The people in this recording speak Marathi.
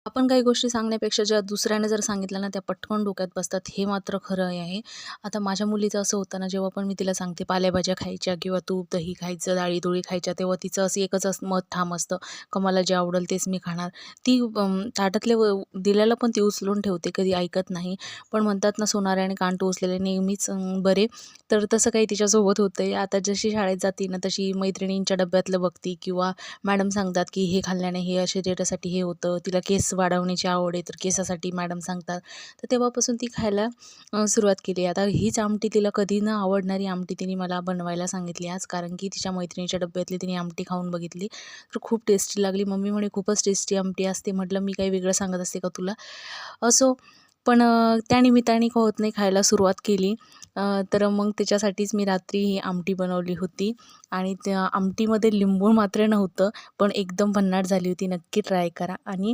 आपण काही गोष्टी सांगण्यापेक्षा ज्या दुसऱ्याने जर सांगितल्या ना, त्या पटकन डोक्यात बसतात, हे मात्र खरं आहे. आता माझ्या मुलीचं असं होतं ना, जेव्हा पण मी तिला सांगते पालेभाज्या खायच्या किंवा तूप, दही खायचं, डाळी-दुळी खायच्या, तेव्हा तिचं असं एकच मत ठाम असतं का मला जे आवडेल तेच मी खाणार. ती ताटातले दिलेलं पण ती उचलून ठेवते, कधी ऐकत नाही. पण म्हणतात ना, सोनाराने कान टोचलेले नेहमीच बरे. तर तसं काही तिच्यासोबत होतंय. आता जशी शाळेत जाते ना, तशी मैत्रिणींच्या डब्यातलं बघती किंवा मॅडम सांगतात की हे खाल्ल्याने हे शरीरासाठी हे होतं. तिला केस वाढवण्याची आवड आहे, तर केसासाठी मॅडम सांगतात. तर तेव्हापासून ती खायला सुरुवात केली. आता हीच आमटी तिला कधी न आवडणारी आमटी तिने मला बनवायला सांगितली आज, कारण की तिच्या मैत्रिणीच्या डब्यातली तिने आमटी खाऊन बघितली. तर खूप टेस्टी लागली. मम्मी म्हणे खूपच टेस्टी आमटी असते. म्हटलं मी काही वेगळं सांगत असते का तुला? असो, पण त्या निमित्ताने का होत नाही खायला सुरुवात केली. तर मग त्याच्यासाठीच मी रात्री ही आमटी बनवली होती आणि त्या आमटीमध्ये लिंबू मात्र नव्हतं, पण एकदम भन्नाट झाली होती. नक्की ट्राय करा आणि